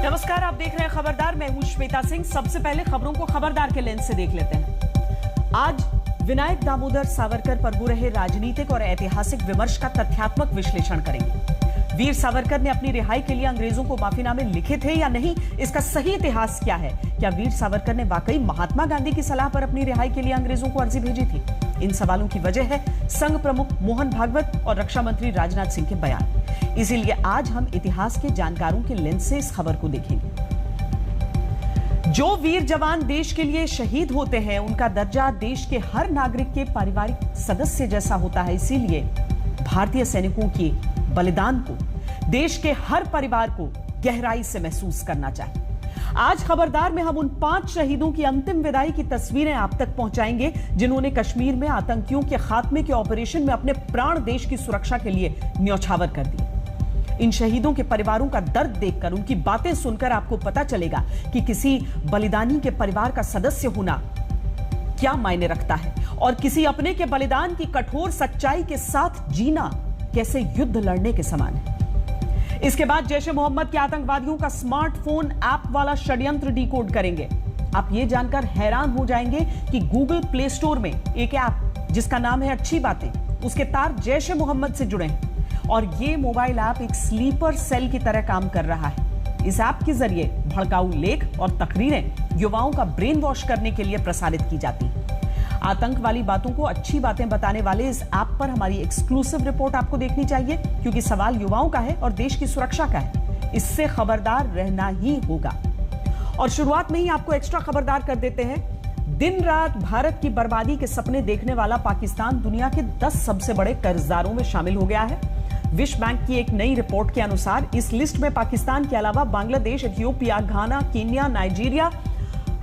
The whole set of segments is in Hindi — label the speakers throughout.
Speaker 1: नमस्कार, आप देख रहे हैं खबरदार। मैं हूं श्वेता सिंह। सबसे पहले खबरों को खबरदार के लेंस से देख लेते हैं। आज विनायक दामोदर सावरकर पर हो रहे राजनीतिक और ऐतिहासिक विमर्श का तथ्यात्मक विश्लेषण करेंगे। वीर सावरकर ने अपनी रिहाई के लिए अंग्रेजों को माफीनामे लिखे थे या नहीं, इसका सही इतिहास क्या है? क्या वीर सावरकर ने वाकई महात्मा गांधी की सलाह पर अपनी रिहाई के लिए अंग्रेजों को अर्जी भेजी थी? इन सवालों की वजह है संघ प्रमुख मोहन भागवत और रक्षा मंत्री राजनाथ सिंह के बयान। इसीलिए आज हम इतिहास के जानकारों के लेंस से इस खबर को देखेंगे। जो वीर जवान देश के लिए शहीद होते हैं, उनका दर्जा देश के हर नागरिक के पारिवारिक सदस्य जैसा होता है। इसीलिए भारतीय सैनिकों के बलिदान को देश के हर परिवार को गहराई से महसूस करना चाहिए। आज खबरदार में हम उन 5 शहीदों की अंतिम विदाई की तस्वीरें आप तक पहुंचाएंगे, जिन्होंने कश्मीर में आतंकियों के खात्मे के ऑपरेशन में अपने प्राण देश की सुरक्षा के लिए न्यौछावर कर दिए। इन शहीदों के परिवारों का दर्द देखकर, उनकी बातें सुनकर आपको पता चलेगा कि किसी बलिदानी के परिवार का सदस्य होना क्या मायने रखता है और किसी अपने के बलिदान की कठोर सच्चाई के साथ जीना कैसे युद्ध लड़ने के समान है। इसके बाद जैश ए मोहम्मद के आतंकवादियों का स्मार्टफोन ऐप वाला षड्यंत्र डिकोड करेंगे। आप यह जानकर हैरान हो जाएंगे कि गूगल प्ले स्टोर में एक ऐप जिसका नाम है अच्छी बातें, उसके तार जैश ए मोहम्मद से जुड़े हैं और यह मोबाइल ऐप एक स्लीपर सेल की तरह काम कर रहा है। इस ऐप के जरिए भड़काऊ लेख और तकरीरें युवाओं का ब्रेन वॉश करने के लिए प्रसारित की जाती हैं। आतंक वाली बातों को अच्छी बातें बताने वाले इस ऐप पर हमारी एक्सक्लूसिव रिपोर्ट आपको देखनी चाहिए, क्योंकि सवाल युवाओं का है और देश की सुरक्षा का है। इससे खबरदार रहना ही होगा। और शुरुआत में ही आपको एक्स्ट्रा खबरदार कर देते हैं। दिन रात भारत की बर्बादी के सपने देखने वाला पाकिस्तान दुनिया के 10 सबसे बड़े कर्जदारों में शामिल हो गया है। विश्व बैंक की एक नई रिपोर्ट के अनुसार इस लिस्ट में पाकिस्तान के अलावा Bangladesh, Ethiopia, Ghana, Kenya, Nigeria,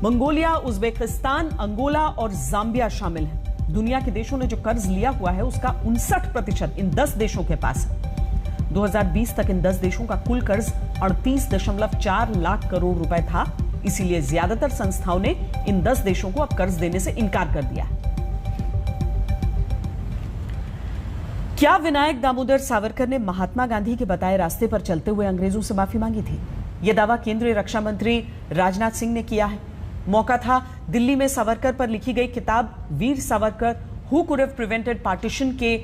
Speaker 1: Mongolia, Uzbekistan, Angola और जाम्बिया शामिल हैं। दुनिया के देशों ने जो कर्ज लिया हुआ है उसका 59% इन 10 देशों के पास है। 2020 तक इन 10 देशों का कुल कर्ज 38.4 लाख करोड़ रुपए था। इसीलिए ज्यादातर संस्थाओं ने इन 10 देशों को अब कर्ज देने से इनकार कर दिया है। क्या विनायक दामोदर सावरकर ने महात्मा गांधी के बताए रास्ते पर चलते हुए अंग्रेजों से माफी मांगी थी? यह दावा केंद्रीय रक्षा मंत्री राजनाथ सिंह ने किया है। मौका था दिल्ली में सावरकर पर लिखी गई किताब Veer Savarkar who could have prevented partition के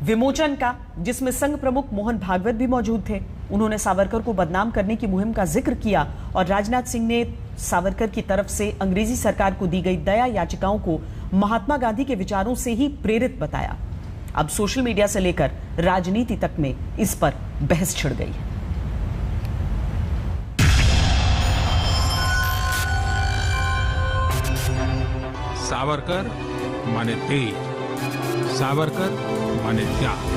Speaker 1: विमोचन का, जिसमें संघ प्रमुख मोहन भागवत भी मौजूद थे। उन्होंने सावरकर को बदनाम करने की मुहिम का जिक्र किया और राजनाथ सिंह ने सावरकर की तरफ से अंग्रेजी सरकार को दी गई दया याचिकाओं को महात्मा गांधी के विचारों से ही प्रेरित बताया। अब सोशल मीडिया से लेकर राजनीति तक में इस पर बहस छिड़ गई है।
Speaker 2: सावरकर माने तेज, सावरकर माने त्याग।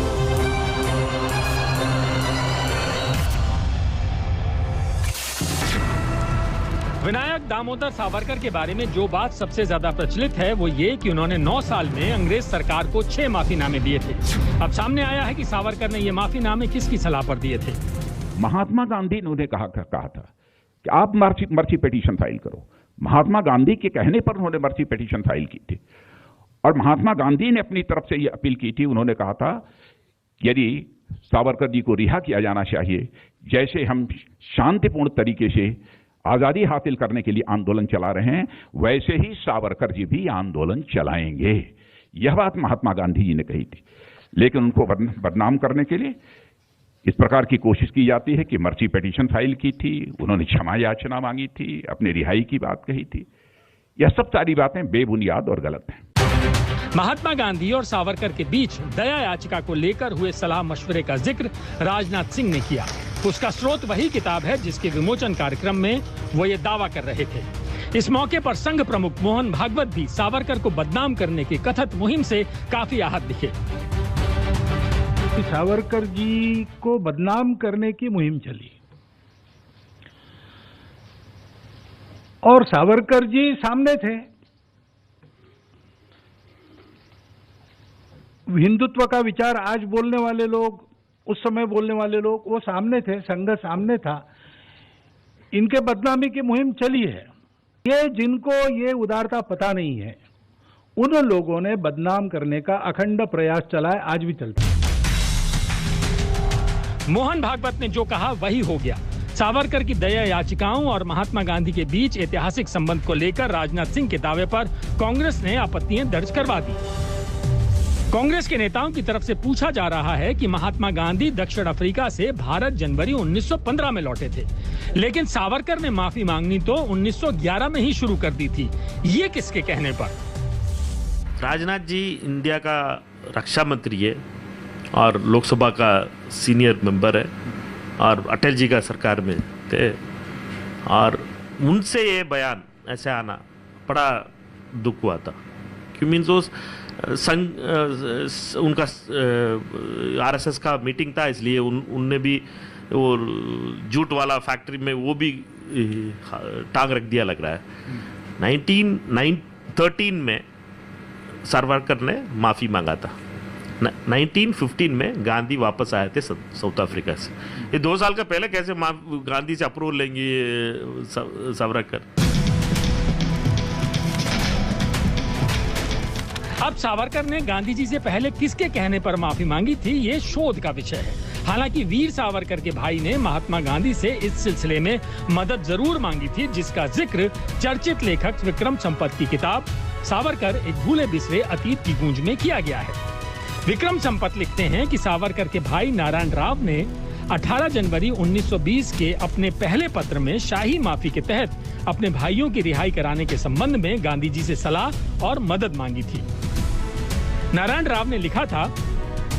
Speaker 3: विनायक दामोदर सावरकर के बारे में जो बात सबसे ज्यादा प्रचलित है वो ये कि उन्होंने 9 साल में अंग्रेज सरकार को 6 माफीनामे दिए थे। अब सामने आया है कि सावरकर ने ये माफीनामे किसकी सलाह पर दिए थे।
Speaker 4: महात्मा गांधी ने उन्हें कहा था कि आप मर्सी पिटीशन फाइल करो। महात्मा गांधी के कहने पर उन्होंने मर्सी पिटीशन फाइल की थी और महात्मा गांधी ने अपनी तरफ से यह अपील की थी। उन्होंने कहा था यदि सावरकर जी को रिहा किया जाना चाहिए, जैसे हम शांतिपूर्ण तरीके से आजादी हासिल करने के लिए आंदोलन चला रहे हैं, वैसे ही सावरकर जी भी आंदोलन चलाएंगे। यह बात महात्मा गांधी जी ने कही थी। लेकिन उनको बदनाम करने के लिए इस प्रकार की कोशिश की जाती है कि मर्सी पिटीशन फाइल की थी, उन्होंने क्षमा याचना मांगी थी, अपनी रिहाई की बात कही थी। यह सब सारी बातें बेबुनियाद और गलत हैं।
Speaker 3: महात्मा गांधी और सावरकर के बीच दया याचिका को लेकर हुए सलाह मशवरे का जिक्र राजनाथ सिंह ने किया। उसका स्रोत वही किताब है जिसके विमोचन कार्यक्रम में वो ये दावा कर रहे थे। इस मौके पर संघ प्रमुख मोहन भागवत भी सावरकर को बदनाम करने की कथित मुहिम से काफी आहत दिखे।
Speaker 5: सावरकर जी को बदनाम करने की मुहिम चली और सावरकर जी सामने थे। हिंदुत्व का विचार आज बोलने वाले लोग, उस समय बोलने वाले लोग, वो सामने थे, संघ सामने था। इनके बदनामी की मुहिम चली है। ये जिनको ये उदारता पता नहीं है, उन लोगों ने बदनाम करने का अखंड प्रयास चलाया, आज भी चलता है।
Speaker 3: मोहन भागवत ने जो कहा वही हो गया। सावरकर की दया याचिकाओं और महात्मा गांधी के बीच ऐतिहासिक संबंध को लेकर राजनाथ सिंह के दावे पर कांग्रेस ने आपत्तियां दर्ज करवा दी। कांग्रेस के नेताओं की तरफ से पूछा जा रहा है कि महात्मा गांधी दक्षिण अफ्रीका से भारत जनवरी 1915 में लौटे थे, लेकिन सावरकर ने माफी मांगनी तो 1911 में ही शुरू कर दी थी। ये किसके कहने पर?
Speaker 6: राजनाथ जी इंडिया का रक्षा मंत्री है और लोकसभा का सीनियर मेंबर है और अटल जी का सरकार में थे, और उनसे ये बयान ऐसे आना बड़ा दुख हुआ था। क्यों? मीन्स उनका आरएसएस का मीटिंग था, इसलिए उनने भी वो जूट वाला फैक्ट्री में वो भी टांग रख दिया लग रहा है। 1913 में सावरकर ने माफ़ी मांगा था। 1915 में गांधी वापस आए थे साउथ अफ्रीका से। ये 2 साल का पहले कैसे गांधी से अप्रूवल लेंगे सावरकर?
Speaker 3: अब सावरकर ने गांधी जी से पहले किसके कहने पर माफी मांगी थी, ये शोध का विषय है। हालांकि वीर सावरकर के भाई ने महात्मा गांधी से इस सिलसिले में मदद जरूर मांगी थी, जिसका जिक्र चर्चित लेखक विक्रम संपत की किताब सावरकर एक भूले बिसरे अतीत की गूंज में किया गया है। विक्रम संपत लिखते हैं कि सावरकर के भाई नारायण राव ने 18 जनवरी 1920 के अपने पहले पत्र में शाही माफी के तहत अपने भाइयों की रिहाई कराने के संबंध में गांधी जी से सलाह और मदद मांगी थी। नारायण राव ने लिखा था,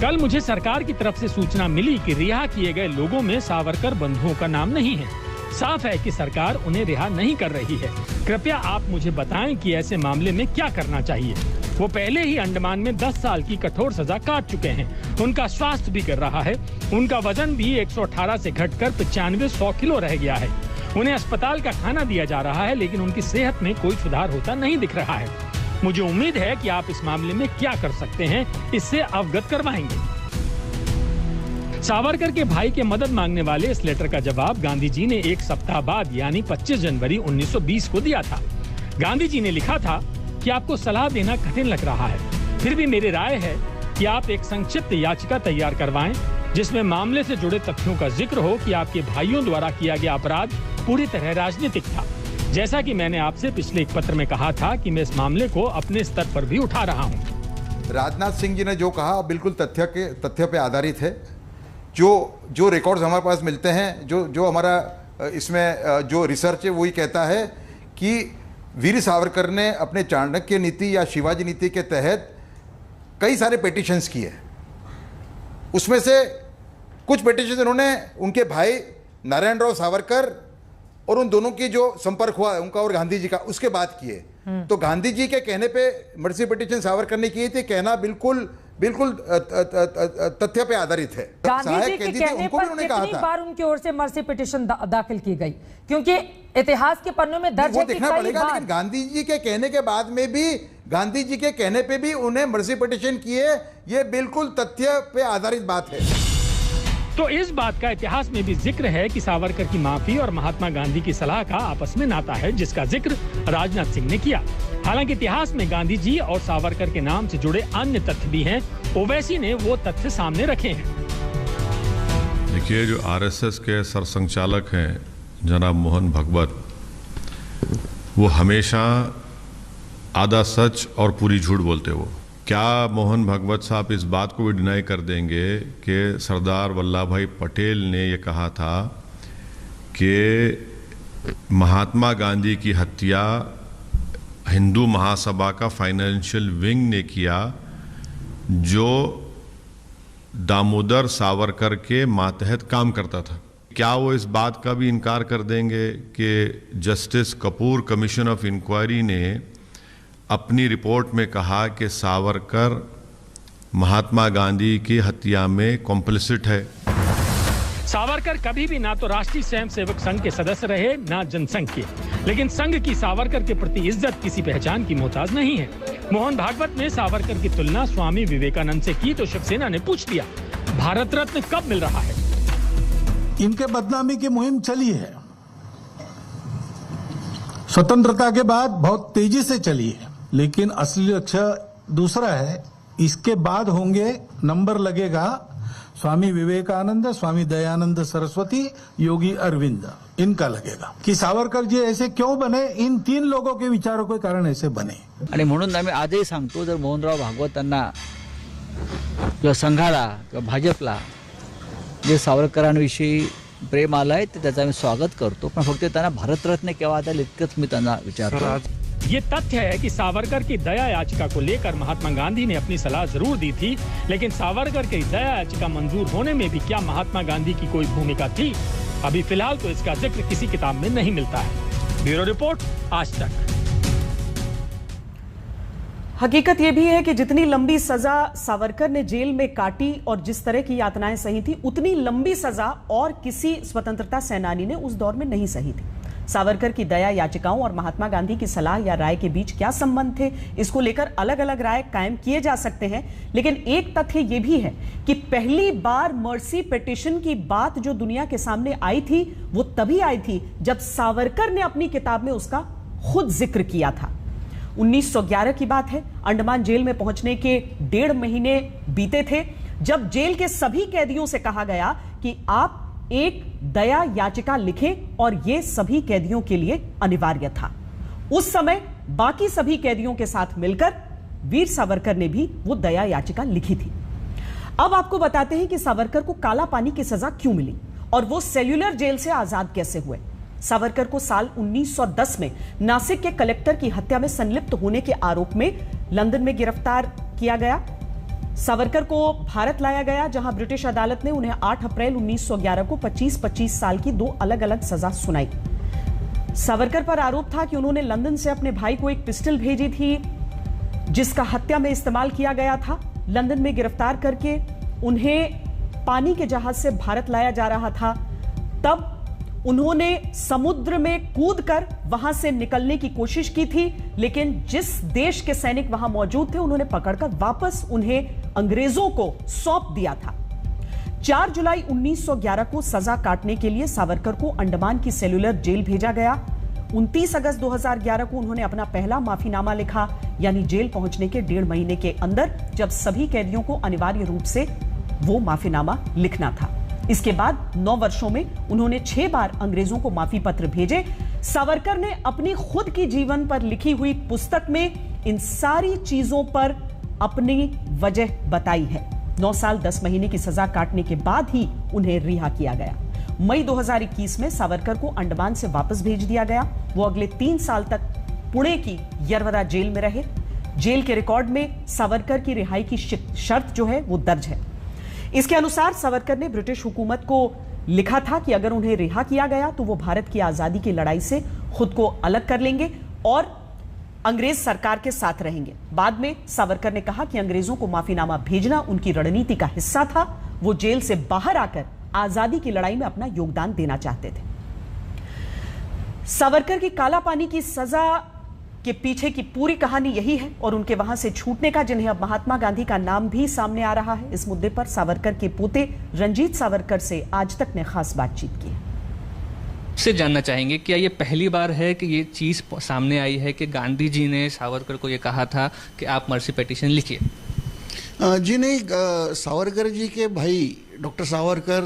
Speaker 3: कल मुझे सरकार की तरफ से सूचना मिली कि रिहा किए गए लोगों में सावरकर बंधुओं का नाम नहीं है। साफ है कि सरकार उन्हें रिहा नहीं कर रही है। कृपया आप मुझे बताएं कि ऐसे मामले में क्या करना चाहिए। वो पहले ही अंडमान में 10 साल की कठोर सजा काट चुके हैं। उनका स्वास्थ्य भी कर रहा है। उनका वजन भी 118 से घटकर 95-100 किलो रह गया है। उन्हें अस्पताल का खाना दिया जा रहा है, लेकिन उनकी सेहत में कोई सुधार होता नहीं दिख रहा है। मुझे उम्मीद है कि आप इस मामले में क्या कर सकते हैं, इससे अवगत करवाएंगे। सावरकर के भाई के मदद मांगने वाले इस लेटर का जवाब गांधी जी ने 1 सप्ताह बाद यानी 25 जनवरी 1920 को दिया था। गांधी जी ने लिखा था कि आपको सलाह देना कठिन लग रहा है, फिर भी मेरी राय है कि आप एक संक्षिप्त याचिका तैयार करवाएं, जिसमें मामले से जुड़े तथ्यों का जिक्र हो कि आपके भाइयों द्वारा किया गया अपराध पूरी तरह राजनीतिक था। जैसा कि मैंने आपसे पिछले एक पत्र में कहा था कि मैं इस मामले को अपने स्तर पर भी उठा रहा हूं।
Speaker 7: राजनाथ सिंह जी ने जो कहा बिल्कुल तथ्य पे आधारित है। जो रिकॉर्ड्स हमारे पास मिलते हैं, जो हमारा इसमें जो रिसर्च है वही कहता है कि वीर सावरकर ने अपने चाणक्य नीति या शिवाजी नीति के तहत कई सारे पिटीशंस किए। उसमें से कुछ पिटीशन उन्होंने उनके भाई नारायण राव सावरकर और उन दोनों की जो संपर्क हुआ उनका और गांधी जी का, उसके बाद किए। तो गांधी जी के कहने पे मर्सी पिटीशन सावरकर ने की थी। कहना बिल्कुल तथ्य पे आधारित है।
Speaker 8: गांधी जी के कहने पर कितनी बार उनकी ओर से मर्सी पिटीशन दाखिल की गई, क्योंकि इतिहास के पन्नों में दर्ज है कि
Speaker 7: देखना पड़ेगा। लेकिन गांधी जी के कहने के बाद में भी, गांधी जी के कहने पे भी उन्हें मर्सी पिटीशन किए, ये बिल्कुल तथ्य पे आधारित बात है।
Speaker 3: तो इस बात का इतिहास में भी जिक्र है कि सावरकर की माफी और महात्मा गांधी की सलाह का आपस में नाता है, जिसका जिक्र राजनाथ सिंह ने किया। हालांकि इतिहास में गांधी जी और सावरकर के नाम से जुड़े अन्य तथ्य भी हैं। ओवैसी ने वो तथ्य सामने रखे हैं।
Speaker 9: देखिए, जो आरएसएस के सरसंघचालक हैं जनाब मोहन भागवत, वो हमेशा आधा सच और पूरी झूठ बोलते। वो क्या मोहन भागवत साहब इस बात को भी डिनाई कर देंगे कि सरदार वल्लभ भाई पटेल ने ये कहा था कि महात्मा गांधी की हत्या हिंदू महासभा का फाइनेंशियल विंग ने किया, जो दामोदर सावरकर के मातहत काम करता था? क्या वो इस बात का भी इनकार कर देंगे कि justice Kapoor commission of inquiry ने अपनी रिपोर्ट में कहा कि सावरकर महात्मा गांधी की हत्या में कॉम्प्लिसिट है?
Speaker 3: सावरकर कभी भी ना तो राष्ट्रीय स्वयंसेवक संघ के सदस्य रहे, ना जनसंघ के, लेकिन संघ की सावरकर के प्रति इज्जत किसी पहचान की मोहताज नहीं है। मोहन भागवत ने सावरकर की तुलना स्वामी विवेकानंद से की तो शिवसेना ने पूछ लिया, भारत रत्न कब मिल रहा है?
Speaker 5: इनके बदनामी की मुहिम चली है, स्वतंत्रता के बाद बहुत तेजी से चली है, लेकिन असली लक्ष्य दूसरा है। इसके बाद होंगे, नंबर लगेगा
Speaker 10: स्वामी विवेकानंद, स्वामी दयानंद सरस्वती, योगी अरविंद, इनका लगेगा कि सावरकर जी ऐसे क्यों बने. इन 3 लोगों के विचारों के कारण ऐसे बने.
Speaker 11: आणि म्हणून आम्ही आजही सांगतो, जर मोहनराव भागवतांना किंवा संघाला किंवा भाजपला जे सावरकरांविषयी प्रेम आलंय ते त्याचं आम्ही स्वागत करतो, पण फक्त त्यांना भारतरत्न केव्हा द्याल इतकंच मी त्यांना विचारतो.
Speaker 3: ये तथ्य है कि सावरकर की दया याचिका को लेकर महात्मा गांधी ने अपनी सलाह जरूर दी थी, लेकिन सावरकर की दया याचिका मंजूर होने में भी क्या महात्मा गांधी की कोई भूमिका थी? अभी फिलहाल तो इसका जिक्र किसी किताब में नहीं मिलता है. ब्यूरो रिपोर्ट, आज तक.
Speaker 1: हकीकत यह भी है कि जितनी लंबी सजा सावरकर ने जेल में काटी और जिस तरह की यातनाएं सही थी, उतनी लंबी सजा और किसी स्वतंत्रता सेनानी ने उस दौर में नहीं सही थी. सावरकर की दया याचिकाओं और महात्मा गांधी की सलाह या राय के बीच क्या संबंध थे, इसको लेकर अलग अलग राय कायम किए जा सकते हैं. लेकिन एक तथ्य यह भी है कि पहली बार मर्सी पिटीशन की बात जो दुनिया के सामने आई थी, वो तभी आई थी जब सावरकर ने अपनी किताब में उसका खुद जिक्र किया था. 1911 की बात है. अंडमान जेल में पहुंचने के 1.5 महीने बीते थे जब जेल के सभी कैदियों से कहा गया कि आप एक दया याचिका लिखें, और यह सभी कैदियों के लिए अनिवार्य था. उस समय बाकी सभी कैदियों के साथ मिलकर वीर सावरकर ने भी वो दया याचिका लिखी थी. अब आपको बताते हैं कि सावरकर को काला पानी की सजा क्यों मिली और वो सेल्यूलर जेल से आजाद कैसे हुए. सावरकर को साल 1910 में नासिक के कलेक्टर की हत्या में संलिप्त होने के आरोप में लंदन में गिरफ्तार किया गया. सावरकर को भारत लाया गया, जहां ब्रिटिश अदालत ने उन्हें 8 अप्रैल 1911 को 25-25 साल की 2 अलग अलग सजा सुनाई. सावरकर पर आरोप था कि उन्होंने लंदन से अपने भाई को एक पिस्टल भेजी थी जिसका हत्या में इस्तेमाल किया गया था. लंदन में गिरफ्तार करके उन्हें पानी के जहाज से भारत लाया जा रहा था. तब उन्होंने समुद्र में कूदकर वहां से निकलने की कोशिश की थी, लेकिन जिस देश के सैनिक वहां मौजूद थे उन्होंने पकड़कर वापस उन्हें अंग्रेजों को सौंप दिया था. 4 जुलाई 1911 को सजा काटने के लिए सावरकर को अंडमान की सेल्यूलर जेल भेजा गया. 29 अगस्त 2011 को उन्होंने अपना पहला माफीनामा लिखा, यानी जेल पहुंचने के 1.5 महीने के अंदर, जब सभी कैदियों को अनिवार्य रूप से वो माफीनामा लिखना था. इसके बाद 9 वर्षों में उन्होंने 6 बार अंग्रेजों को माफी पत्र भेजे. सावरकर ने अपनी खुद की जीवन पर लिखी हुई पुस्तक में इन सारी चीजों पर अपनी वजह बताई है. 9 साल 10 महीने की सजा काटने के बाद ही उन्हें रिहा किया गया. मई 2021 में सावरकर को अंडमान से वापस भेज दिया गया. वो अगले 3 साल तक पुणे की यरवरा जेल में रहे. जेल के रिकॉर्ड में सावरकर की रिहाई की शर्त जो है वो दर्ज है. इसके अनुसार सावरकर ने ब्रिटिश हुकूमत को लिखा था कि अगर उन्हें रिहा किया गया तो वो भारत की आजादी की लड़ाई से खुद को अलग कर लेंगे और अंग्रेज सरकार के साथ रहेंगे. बाद में सावरकर ने कहा कि अंग्रेजों को माफीनामा भेजना उनकी रणनीति का हिस्सा था. वो जेल से बाहर आकर आजादी की लड़ाई में अपना योगदान देना चाहते थे. सावरकर की काला पानी की सजा के पीछे की पूरी कहानी यही है, और उनके वहां से छूटने का, जिन्हें अब महात्मा गांधी का नाम भी सामने आ रहा है. इस मुद्दे पर सावरकर के पोते रंजीत सावरकर से आज तक ने खास बातचीत की.
Speaker 12: से जानना चाहेंगे, क्या ये पहली बार है कि ये चीज सामने आई है कि गांधी जी ने सावरकर को ये कहा था कि आप मर्सी पिटीशन लिखिए?
Speaker 13: जी नहीं, सावरकर जी के भाई डॉक्टर सावरकर,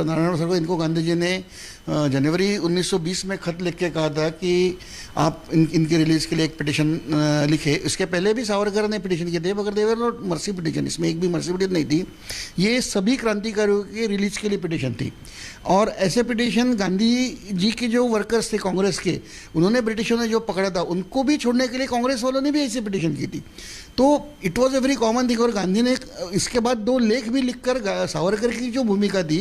Speaker 13: नारायण सावरकर, इनको गांधी जी ने जनवरी 1920 में खत लिख के कहा था कि आप इनकी रिलीज के लिए एक पिटीशन लिखे. इसके पहले भी सावरकर ने पिटीशन किए थे, मगर देवर नॉट मर्सी पिटीशन. इसमें एक भी मर्सी पिटीशन नहीं थी. ये सभी क्रांतिकारियों की रिलीज के लिए पिटीशन थी. और ऐसे पिटीशन गांधी जी के जो वर्कर्स थे कांग्रेस के, उन्होंने ब्रिटिशों ने जो पकड़ा था उनको भी छोड़ने के लिए कांग्रेस वालों ने भी ऐसी पिटीशन की थी. तो it was a very common thing. और गांधी ने इसके बाद 2 लेख भी लिखकर सावरकर की जो भूमिका थी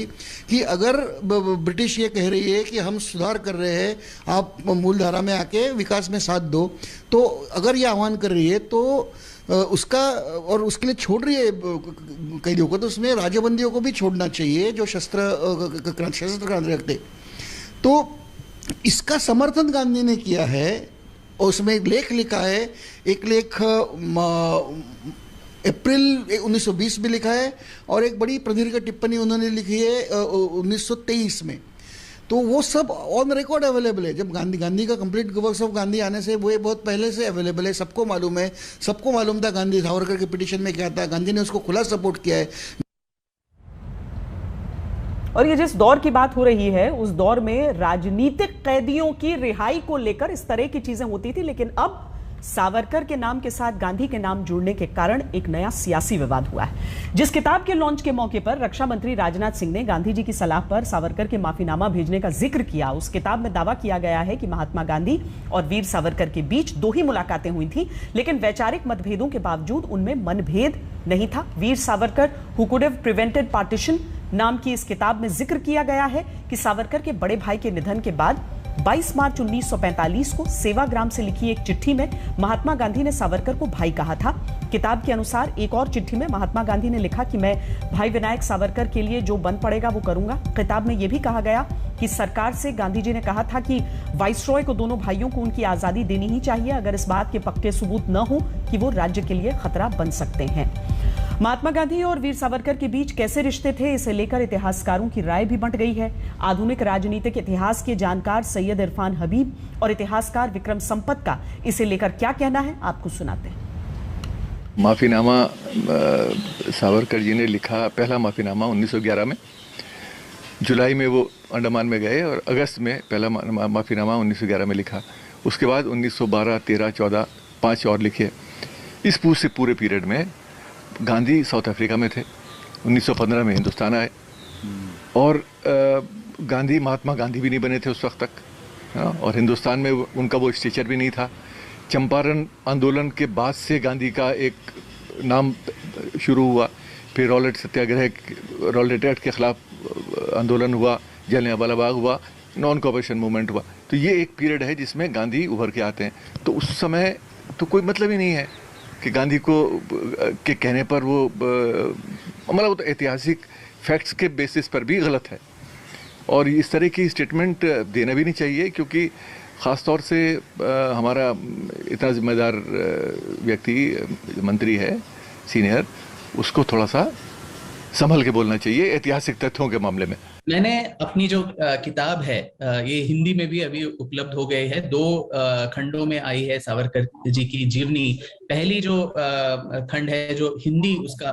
Speaker 13: कि अगर ब्रिटिश ये कह रही है कि हम सुधार कर रहे हैं, आप मूलधारा में आके विकास में साथ दो, तो अगर ये आह्वान कर रही है तो उसका, और उसके लिए छोड़ रही है कैदियों को, तो उसमें राजबंदियों को भी छोड़ना चाहिए जो शस्त्र क्रांति रखते. तो इसका समर्थन गांधी ने किया है. और उसमें एक लेख लिखा है, एक लेख अप्रैल 1920 में लिखा है, और एक बड़ी प्रदीर्घ टिप्पणी उन्होंने लिखी है 1923 में. तो वो सब ऑन रिकॉर्ड अवेलेबल है. जब गांधी का कंप्लीट वर्क्स ऑफ गांधी आने से वो बहुत पहले से अवेलेबल है, सबको मालूम है. सबको मालूम था गांधी सावरकर के पिटीशन में क्या था. गांधी ने उसको खुला सपोर्ट किया है.
Speaker 1: और ये जिस दौर की बात हो रही है उस दौर में राजनीतिक कैदियों की रिहाई को लेकर इस तरह की चीजें होती थी, लेकिन अब सावरकर के नाम के साथ गांधी के नाम जुड़ने के कारण एक नया सियासी विवाद हुआ है। जिस किताब के लॉन्च के मौके पर रक्षा मंत्री राजनाथ सिंह ने गांधी जी की सलाह पर सावरकर के माफीनामा भेजने का जिक्र किया, उस किताब में दावा किया गया है कि महात्मा गांधी और वीर सावरकर के बीच 2 ही मुलाकातें हुई थी, लेकिन वैचारिक मतभेदों के बावजूद उनमें मनभेद नहीं था। Veer Savarkar who could have prevented partition नाम की इस किताब में जिक्र किया गया है कि सावरकर के बड़े भाई के निधन के बाद 22 मार्च 1945 को सेवाग्राम से लिखी एक चिट्ठी में महात्मा गांधी ने सावरकर को भाई कहा था। किताब के अनुसार एक और चिट्ठी में महात्मा गांधी ने लिखा कि मैं भाई विनायक सावरकर के लिए जो बन पड़ेगा वो करूंगा। किताब में यह भी कहा गया कि सरकार से गांधी जी ने कहा था कि वाइसरॉय को दोनों भाइयों को उनकी आजादी देनी ही चाहिए अगर इस बात के पक्के सबूत न हो कि वो राज्य के लिए खतरा बन सकते हैं। महात्मा गांधी और वीर सावरकर के बीच कैसे रिश्ते थे, इसे लेकर इतिहासकारों की राय भी बंट गई है। आधुनिक राजनीतिक इतिहास के जानकार सैयद इरफान हबीब और इतिहासकार विक्रम संपत का इसे लेकर क्या कहना है, आपको सुनाते हैं।
Speaker 14: माफीनामा सावरकर जी ने लिखा, पहला माफीनामा 1911 में, जुलाई में वो अंडमान में गए और अगस्त में पहला माफीनामा 1911 में लिखा। उसके बाद 1912, 13, 14 5 और लिखे। इस पूरे पीरियड में गांधी साउथ अफ्रीका में थे, 1915 में हिंदुस्तान आए और महात्मा गांधी भी नहीं बने थे उस वक्त तक, और हिंदुस्तान में उनका वो स्टेचर भी नहीं था। चंपारण आंदोलन के बाद से गांधी का एक नाम शुरू हुआ, फिर रॉलेट सत्याग्रह, रॉलेट एक्ट के खिलाफ आंदोलन हुआ, जलियांवाला बाग हुआ, नॉन कोऑपरेशन मूवमेंट हुआ। तो ये एक पीरियड है जिसमें गांधी उभर के आते हैं। तो उस समय तो कोई मतलब ही नहीं है कि गांधी को के कहने पर वो मतलब वो तो ऐतिहासिक फैक्ट्स के बेसिस पर भी गलत है और इस तरह की स्टेटमेंट देना भी नहीं चाहिए, क्योंकि ख़ास तौर से हमारा इतना जिम्मेदार व्यक्ति मंत्री है सीनियर, उसको थोड़ा सा संभल के बोलना चाहिए ऐतिहासिक तथ्यों के मामले में।
Speaker 15: मैंने अपनी जो किताब है ये हिंदी में भी अभी उपलब्ध हो गई है, 2 खंडों में आई है सावरकर जी की जीवनी। पहली जो खंड है जो हिंदी उसका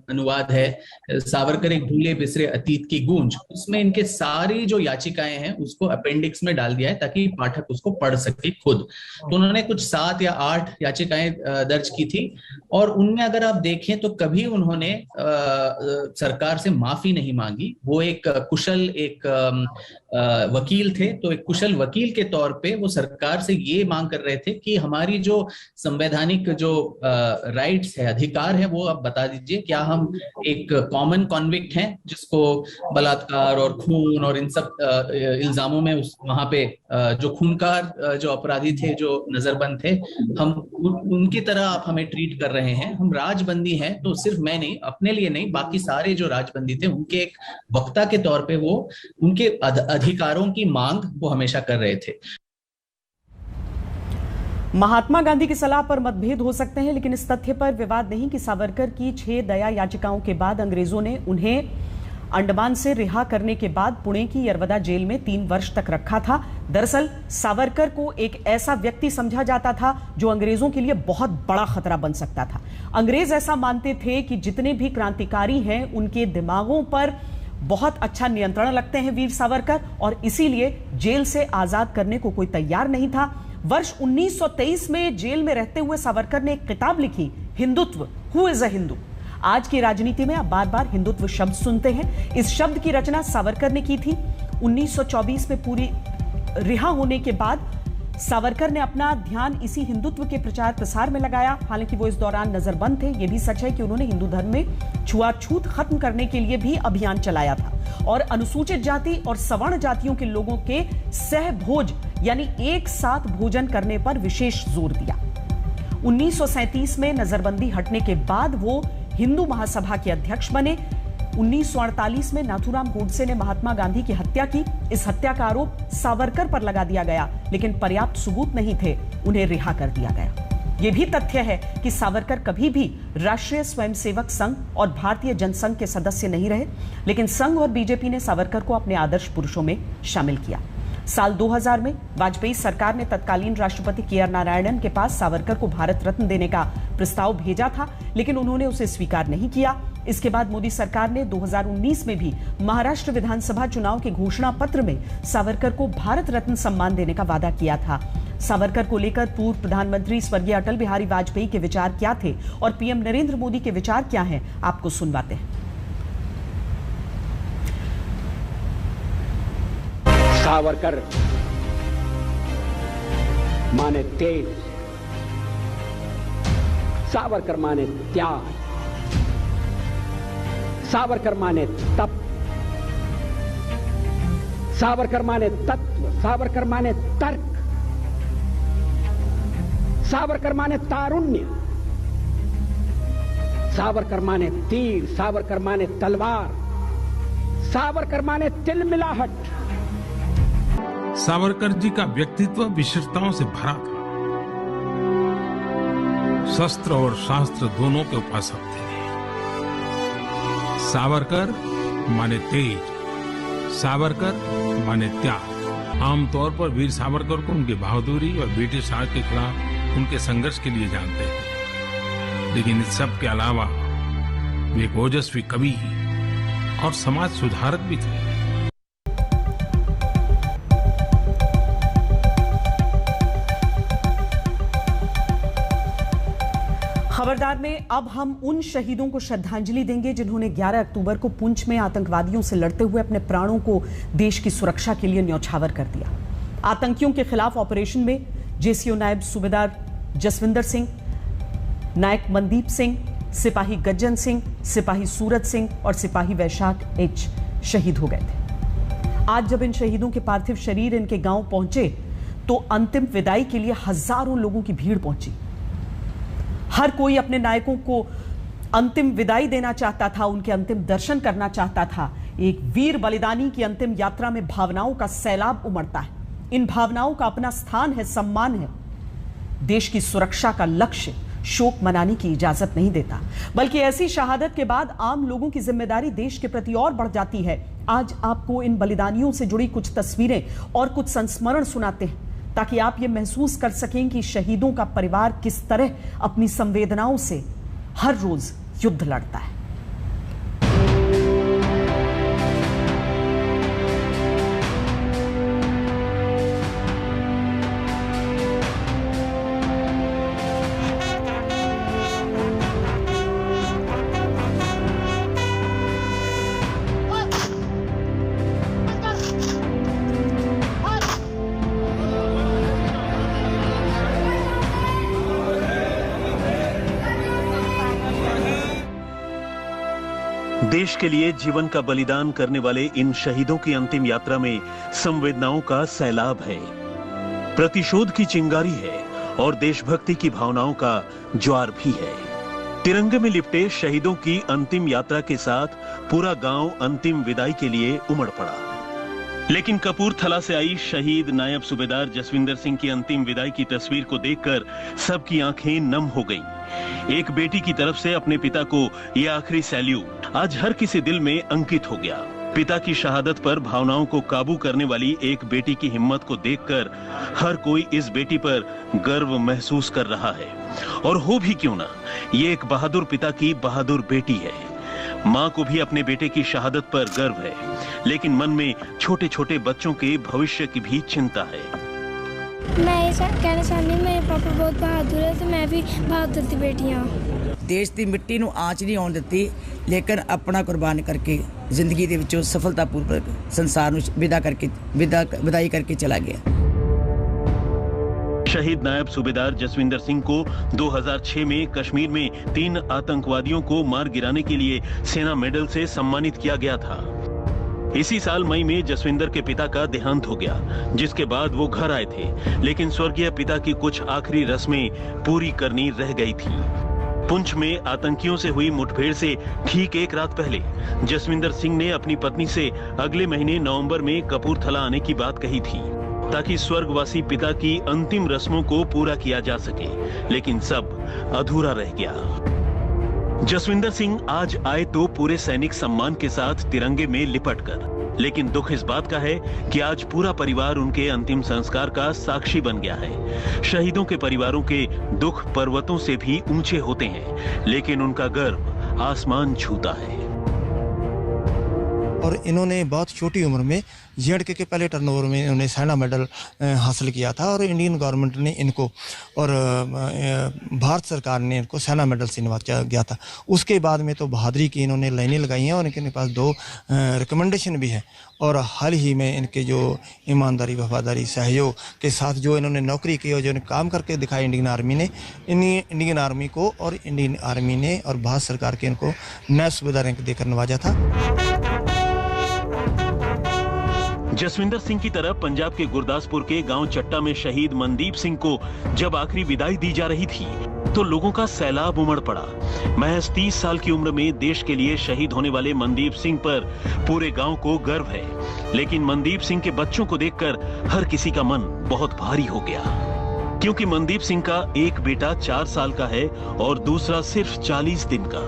Speaker 15: अनुवाद है, सावरकर एक भूले बिसरे अतीत की गूंज, उसमें इनके सारी जो याचिकाएं हैं उसको अपेंडिक्स में डाल दिया है ताकि पाठक उसको पढ़ सके खुद। तो उन्होंने कुछ 7 या 8 याचिकाएं दर्ज की थी और उनमें अगर आप देखें तो कभी उन्होंने सरकार से माफी नहीं मांगी। वो एक कुशल वकील थे, तो एक कुशल वकील के तौर पे वो सरकार से ये मांग कर रहे थे कि हमारी जो संवैधानिक जो राइट्स है, अधिकार है, वो आप बता दीजिए। क्या हम एक कॉमन कॉन्विक्ट हैं जिसको बलात्कार और खून और इन सब इल्जामों में वहां पे जो खूनकार जो अपराधी थे, जो नजरबंद थे, हम उनकी तरह आप हमें ट्रीट कर रहे हैं। हम राजबंदी हैं, तो सिर्फ मैं नहीं, अपने लिए नहीं, बाकी सारे जो राजबंदी थे उनके एक वक्ता के तौर पे वो उनके अधिकारों की मांग वो हमेशा कर रहे थे।
Speaker 1: महात्मा गांधी की सलाह पर मतभेद हो सकते हैं, लेकिन इस तथ्य पर विवाद नहीं कि सावरकर की 6 दया याचिकाओं के बाद अंग्रेजों ने उन्हें अंडमान से रिहा करने के बाद पुणे की यरवदा जेल में 3 वर्ष तक रखा था। दरअसल सावरकर को एक ऐसा व्यक्ति समझा जाता था जो अंग्रेजों के लिए बहुत बड़ा खतरा बन सकता था। अंग्रेज ऐसा मानते थे कि जितने भी क्रांतिकारी हैं उनके दिमागों पर बहुत अच्छा नियंत्रण रखते हैं वीर सावरकर, और इसीलिए जेल से आजाद करने को कोई तैयार नहीं था। वर्ष 1923 में जेल में रहते हुए सावरकर ने एक किताब लिखी, Hindutva, who is a Hindu. आज की राजनीति में आप बार बार हिंदुत्व शब्द सुनते हैं। इस शब्द की रचना सावरकर ने की थी। 1924 में पूरी रिहा होने के बाद सावरकर ने अपना ध्यान इसी हिंदुत्व के प्रचार प्रसार में लगाया। हालांकि वो इस दौरान नजरबंद थे। यह भी सच है कि उन्होंने हिंदू धर्म में छुआछूत खत्म करने के लिए भी अभियान चलाया था और अनुसूचित जाति और सवर्ण जातियों के लोगों के सहभोज यानी एक साथ भोजन करने पर विशेष जोर दिया। 1937 में नजरबंदी हटने के बाद वो हिंदू महासभा के अध्यक्ष बने। 1948 में नाथूराम गोडसे ने महात्मा गांधी की हत्या की। इस हत्या का आरोप सावरकर पर लगा दिया गया, लेकिन पर्याप्त सबूत नहीं थे, उन्हें रिहा कर दिया गया। यह भी तथ्य है कि सावरकर कभी भी राष्ट्रीय स्वयंसेवक संघ और भारतीय जनसंघ के सदस्य नहीं रहे, लेकिन संघ और बीजेपी ने सावरकर को अपने आदर्श पुरुषों में शामिल किया। साल 2000 में वाजपेयी सरकार ने तत्कालीन राष्ट्रपति के.आर. नारायणन के पास सावरकर को भारत रत्न देने का प्रस्ताव भेजा था, लेकिन उन्होंने उसे स्वीकार नहीं किया। इसके बाद मोदी सरकार ने 2019 में भी महाराष्ट्र विधानसभा चुनाव के घोषणा पत्र में सावरकर को भारत रत्न सम्मान देने का वादा किया था। सावरकर को लेकर पूर्व प्रधानमंत्री स्वर्गीय अटल बिहारी वाजपेयी के विचार क्या थे और पीएम नरेंद्र मोदी के विचार क्या हैं, आपको सुनवाते हैं।
Speaker 16: सावरकर माने तेज, सावरकर माने त्याग, सावरकर माने तप, सावरकर माने तत्व, सावरकर माने तर्क, सावरकर माने तारुण्य, सावरकर माने तीर, सावरकर माने तलवार, सावरकर माने तिलमिलाहट।
Speaker 2: सावरकर जी का व्यक्तित्व विशेषताओं से भरा था। शस्त्र और शास्त्र दोनों के उपासक थे। सावरकर माने तेज, सावरकर माने त्याग। आमतौर पर वीर सावरकर को उनकी बहादुरी और ब्रिटिश राज के खिलाफ उनके संघर्ष के लिए जानते हैं, लेकिन इस सब के अलावा वे एक ओजस्वी कवि और समाज सुधारक भी थे।
Speaker 1: खबरदार में अब हम उन शहीदों को श्रद्धांजलि देंगे जिन्होंने 11 अक्टूबर को पुंछ में आतंकवादियों से लड़ते हुए अपने प्राणों को देश की सुरक्षा के लिए न्यौछावर कर दिया। आतंकियों के खिलाफ ऑपरेशन में जेसीओ नायब सूबेदार जसविंदर सिंह, नायक मनदीप सिंह, सिपाही गज्जन सिंह, सिपाही सूरज सिंह और सिपाही वैशाख एच शहीद हो गए थे। आज जब इन शहीदों के पार्थिव शरीर इनके गांव पहुंचे तो अंतिम विदाई के लिए हजारों लोगों की भीड़ पहुंची। हर कोई अपने नायकों को अंतिम विदाई देना चाहता था, उनके अंतिम दर्शन करना चाहता था। एक वीर बलिदानी की अंतिम यात्रा में भावनाओं का सैलाब उमड़ता है। इन भावनाओं का अपना स्थान है, सम्मान है। देश की सुरक्षा का लक्ष्य शोक मनाने की इजाजत नहीं देता, बल्कि ऐसी शहादत के बाद आम लोगों की जिम्मेदारी देश के प्रति और बढ़ जाती है। आज आपको इन बलिदानियों से जुड़ी कुछ तस्वीरें और कुछ संस्मरण सुनाते हैं ताकि आप ये महसूस कर सकें कि शहीदों का परिवार किस तरह अपनी संवेदनाओं से हर रोज युद्ध लड़ता है।
Speaker 17: देश के लिए जीवन का बलिदान करने वाले इन शहीदों की अंतिम यात्रा में संवेदनाओं का सैलाब है, प्रतिशोध की चिंगारी है और देशभक्ति की भावनाओं का ज्वार भी है। तिरंगे में लिपटे शहीदों की अंतिम यात्रा के साथ पूरा गांव अंतिम विदाई के लिए उमड़ पड़ा। लेकिन कपूरथला से आई शहीद नायब सूबेदार जसविंदर सिंह की अंतिम विदाई की तस्वीर को देखकर सबकी आंखें नम हो गईं। एक बेटी की तरफ से अपने पिता को यह आखिरी सैल्यूट आज हर किसी दिल में अंकित हो गया। पिता की शहादत पर भावनाओं को काबू करने वाली एक बेटी की हिम्मत को देखकर हर कोई इस बेटी पर गर्व महसूस कर रहा है। और हो भी क्यों ना, ये एक बहादुर पिता की बहादुर बेटी है। माँ को भी अपने बेटे की शहादत पर गर्व है, लेकिन मन में छोटे छोटे बच्चों के भविष्य की भी चिंता है।
Speaker 18: मैं ये कहना चाहती हूँ मेरे पापा बहुत बहादुर है, तो मैं भी बहादुर की बेटी हाँ।
Speaker 19: देश की मिट्टी ਨੂੰ ਆਂਚ ਨਹੀਂ ਆਉਣ ਦਿੱਤੀ, ਲੇਕਿਨ ਆਪਣਾ ਕੁਰਬਾਨ ਕਰਕੇ ਜ਼ਿੰਦਗੀ ਦੇ ਵਿੱਚੋਂ ਸਫਲਤਾਪੂਰਵਕ ਸੰਸਾਰ ਨੂੰ ਵਿਦਾਈ ਕਰਕੇ ਚਲਾ ਗਿਆ।
Speaker 17: शहीद नायब सूबेदार जसविंदर सिंह को 2006 में कश्मीर में 3 आतंकवादियों को मार गिराने के लिए सेना मेडल से सम्मानित किया गया था। इसी साल मई में जसविंदर के पिता का देहांत हो गया, जिसके बाद वो घर आए थे, लेकिन स्वर्गीय पिता की कुछ आखिरी रस्में पूरी करनी रह गई थी। पुंछ में आतंकियों से हुई मुठभेड़ से ठीक एक रात पहले जसविंदर सिंह ने अपनी पत्नी से अगले महीने नवंबर में कपूरथला आने की बात कही थी, ताकि स्वर्गवासी पिता की अंतिम रस्मों को पूरा किया जा सके, लेकिन सब अधूरा रह गया। जसविंदर सिंह आज आए तो पूरे सैनिक सम्मान के साथ तिरंगे में लिपट कर, लेकिन दुख इस बात का है कि आज पूरा परिवार उनके अंतिम संस्कार का साक्षी बन गया है। शहीदों के परिवारों के दुख पर्वतों से भी ऊंचे होते हैं, लेकिन उनका गर्व आसमान छूता है।
Speaker 20: और इन्होंने बहुत छोटी उम्र में जेएंडके के पहले टर्नओवर में इन्होंने सेना मेडल हासिल किया था और इंडियन गवर्नमेंट ने इनको और भारत सरकार ने इनको सेना मेडल से नवाजा गया था। उसके बाद में तो बहादुरी की इन्होंने लाइनें लगाई हैं और इनके पास 2 रिकमेंडेशन भी है। और हाल ही में इनके जो ईमानदारी, वफादारी, सहयोग के साथ जो इन्होंने नौकरी की और जो काम करके दिखाया इंडियन आर्मी ने, इंडियन आर्मी को और इंडियन आर्मी ने और भारत सरकार के इनको नया सूबेदार रैंक देकर नवाजा था।
Speaker 17: जसविंदर सिंह की तरह पंजाब के गुरदासपुर के गांव चट्टा में शहीद मनदीप सिंह को जब आखिरी विदाई दी जा रही थी तो लोगों का सैलाब उमड़ पड़ा। महज 30 साल की उम्र में देश के लिए शहीद होने वाले मनदीप सिंह पर पूरे गांव को गर्व है, लेकिन मनदीप सिंह के बच्चों को देखकर हर किसी का मन बहुत भारी हो गया, क्योंकि मनदीप सिंह का एक बेटा 4 साल का है और दूसरा सिर्फ 40 दिन का।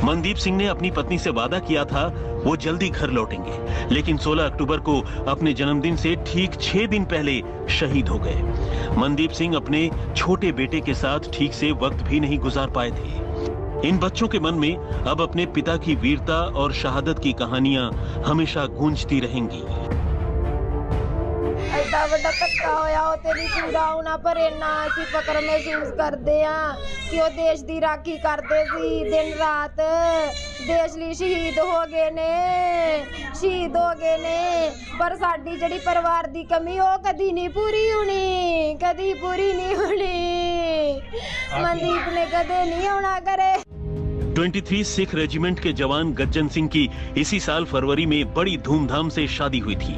Speaker 17: मनदीप सिंह ने अपनी पत्नी से वादा किया था वो जल्दी घर लौटेंगे, लेकिन 16 अक्टूबर को अपने जन्मदिन से ठीक 6 दिन पहले शहीद हो गए। मनदीप सिंह अपने छोटे बेटे के साथ ठीक से वक्त भी नहीं गुजार पाए थे। इन बच्चों के मन में अब अपने पिता की वीरता और शहादत की कहानियां हमेशा गूंजती रहेंगी।
Speaker 21: ਐਡਾ ਵੱਡਾ ਧੱਕਾ ਹੋਇਆ ਉਹ ਤੇ ਨਹੀਂ ਪੂਰਾ ਹੋਣਾ, ਪਰ ਇੰਨਾ ਅਸੀਂ ਫਕਰ ਮਹਿਸੂਸ ਕਰਦੇ ਆ ਕਿ ਉਹ ਦੇਸ਼ ਦੀ ਰਾਖੀ ਕਰਦੇ ਸੀ ਦਿਨ ਰਾਤ, ਦੇਸ਼ ਲਈ ਸ਼ਹੀਦ ਹੋ ਗਏ ਨੇ, ਪਰ ਸਾਡੀ ਜਿਹੜੀ ਪਰਿਵਾਰ ਦੀ ਕਮੀ ਉਹ ਕਦੀ ਨਹੀਂ ਪੂਰੀ ਹੋਣੀ, ਕਦੀ ਪੂਰੀ ਨਹੀਂ ਹੋਣੀ। ਮਨਦੀਪ ਨੇ ਕਦੇ ਨਹੀਂ ਆਉਣਾ ਘਰੇ।
Speaker 17: 23 सिख रेजिमेंट के जवान गज्जन सिंह की इसी साल फरवरी में बड़ी धूमधाम से शादी हुई थी।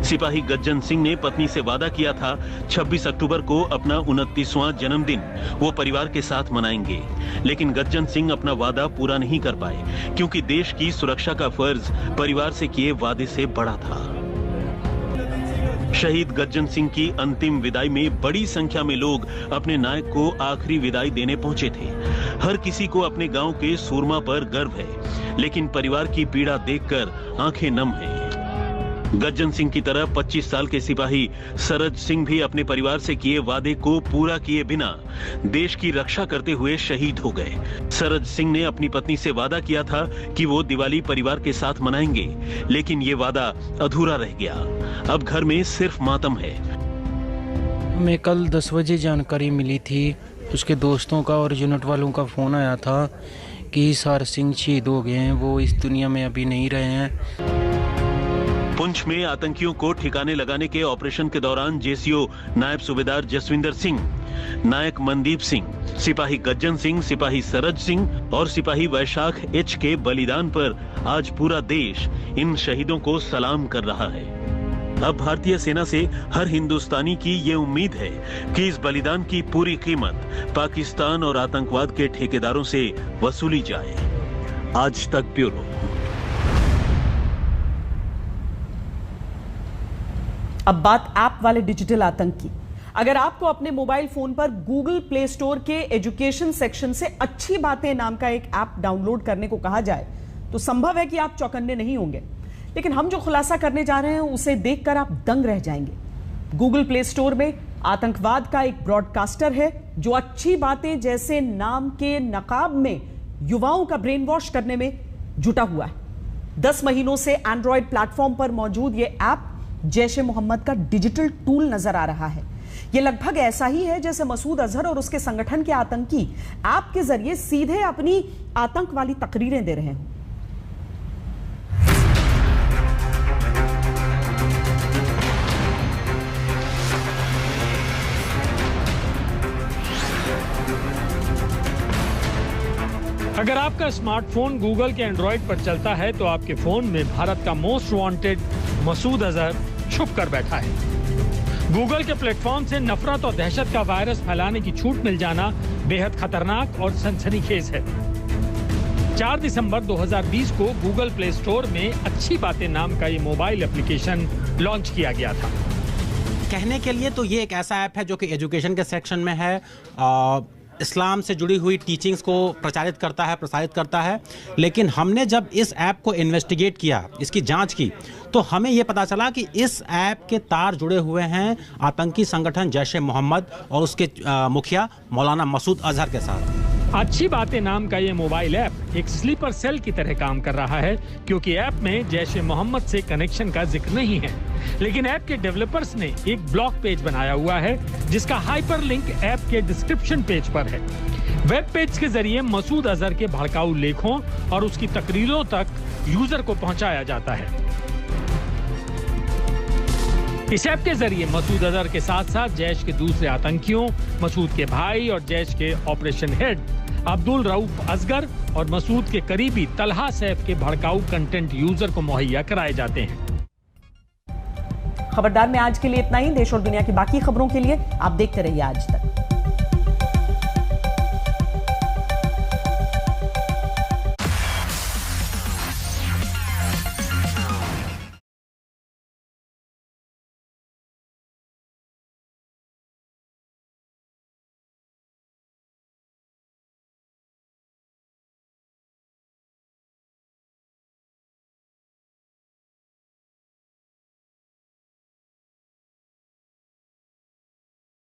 Speaker 17: सिपाही गज्जन सिंह ने पत्नी से वादा किया था 26 अक्टूबर को अपना 29वां जन्मदिन वो परिवार के साथ मनाएंगे, लेकिन गज्जन सिंह अपना वादा पूरा नहीं कर पाए, क्योंकि देश की सुरक्षा का फर्ज परिवार से किए वादे से बड़ा था। शहीद गज्जन सिंह की अंतिम विदाई में बड़ी संख्या में लोग अपने नायक को आखिरी विदाई देने पहुंचे थे। हर किसी को अपने गांव के सूरमा पर गर्व है, लेकिन परिवार की पीड़ा देखकर आंखें नम हैं। गज्जन सिंह की तरह 25 साल के सिपाही सरज सिंह भी अपने परिवार से किए वादे को पूरा किए बिना देश की रक्षा करते हुए शहीद हो गए। सरज सिंह ने अपनी पत्नी से वादा किया था कि वो दिवाली परिवार के साथ मनाएंगे, लेकिन ये वादा अधूरा रह गया। अब घर में सिर्फ मातम है।
Speaker 22: हमें कल 10 बजे जानकारी मिली थी, उसके दोस्तों का और यूनिट वालों का फोन आया था कि सर सिंह शहीद हो गए हैं, वो इस दुनिया में अभी नहीं रहे हैं।
Speaker 17: पुंछ में आतंकियों को ठिकाने लगाने के ऑपरेशन के दौरान जेसीओ नायब सूबेदार जसविंदर सिंह, नायक मनदीप सिंह, सिपाही गज्जन सिंह, सिपाही सरज सिंह और सिपाही वैशाख एच के बलिदान पर आज पूरा देश इन शहीदों को सलाम कर रहा है। अब भारतीय सेना से हर हिंदुस्तानी की ये उम्मीद है कि इस बलिदान की पूरी कीमत पाकिस्तान और आतंकवाद के ठेकेदारों से वसूली जाए। आज तक ब्यूरो।
Speaker 1: अब बात ऐप वाले डिजिटल आतंक की। अगर आपको अपने मोबाइल फोन पर गूगल प्ले स्टोर के एजुकेशन सेक्शन से अच्छी बातें नाम का एक ऐप डाउनलोड करने को कहा जाए तो संभव है कि आप चौकन्ने नहीं होंगे, लेकिन हम जो खुलासा करने जा रहे हैं उसे देखकर आप दंग रह जाएंगे। गूगल प्ले स्टोर में आतंकवाद का एक ब्रॉडकास्टर है जो अच्छी बातें जैसे नाम के नकाब में युवाओं का ब्रेन वॉश करने में जुटा हुआ है। 10 महीनों से एंड्रॉयड प्लेटफॉर्म पर मौजूद यह ऐप जैश ए मोहम्मद का डिजिटल टूल नजर आ रहा है। यह लगभग ऐसा ही है जैसे मसूद अजहर और उसके संगठन के आतंकी ऐप के जरिए सीधे अपनी आतंक वाली तकरीरें दे रहे हैं।
Speaker 3: अगर आपका स्मार्टफोन गूगल के एंड्रॉइड पर चलता है तो आपके फोन में भारत का मोस्ट वांटेड मसूद अजहर छुप कर बैठा है। गूगल के प्लेटफॉर्म से नफरत और दहशत का वायरस फैलाने की छूट मिल जाना बेहद खतरनाक और सनसनीखेज है। 4 दिसंबर 2020 को गूगल प्ले स्टोर में अच्छी बातें नाम का ये मोबाइल एप्लीकेशन लॉन्च किया गया था।
Speaker 23: कहने के लिए तो ये एक ऐसा ऐप है जो कि एजुकेशन के सेक्शन में है, इस्लाम से जुड़ी हुई टीचिंग्स को प्रसारित करता है, लेकिन हमने जब इस ऐप को इन्वेस्टिगेट किया, इसकी जांच की, तो हमें यह पता चला कि इस ऐप के तार जुड़े हुए हैं आतंकी संगठन जैश ए मोहम्मद और उसके मुखिया मौलाना मसूद अजहर के साथ।
Speaker 3: अच्छी बातें नाम का ये मोबाइल ऐप एक स्लीपर सेल की तरह काम कर रहा है, क्योंकि ऐप में जैश-ए-मोहम्मद से कनेक्शन का जिक्र नहीं है। लेकिन ऐप के डेवलपर्स ने एक ब्लॉग पेज बनाया हुआ है, जिसका हाइपरलिंक ऐप के डिस्क्रिप्शन पेज पर है। वेब पेज के जरिए मसूद अजहर के भड़काऊ लेखों और उसकी तकरीरों तक यूजर को पहुंचाया जाता है। इस ऐप के जरिए मसूद अजहर के साथ साथ जैश के दूसरे आतंकियों, मसूद के भाई और जैश के ऑपरेशन हेड अब्दुल रऊफ असगर और मसूद के करीबी तलहा सैफ के भड़काऊ कंटेंट यूजर को मुहैया कराए जाते हैं।
Speaker 1: खबरदार में आज के लिए इतना ही। देश और दुनिया की बाकी खबरों के लिए आप देखते रहिए आज तक।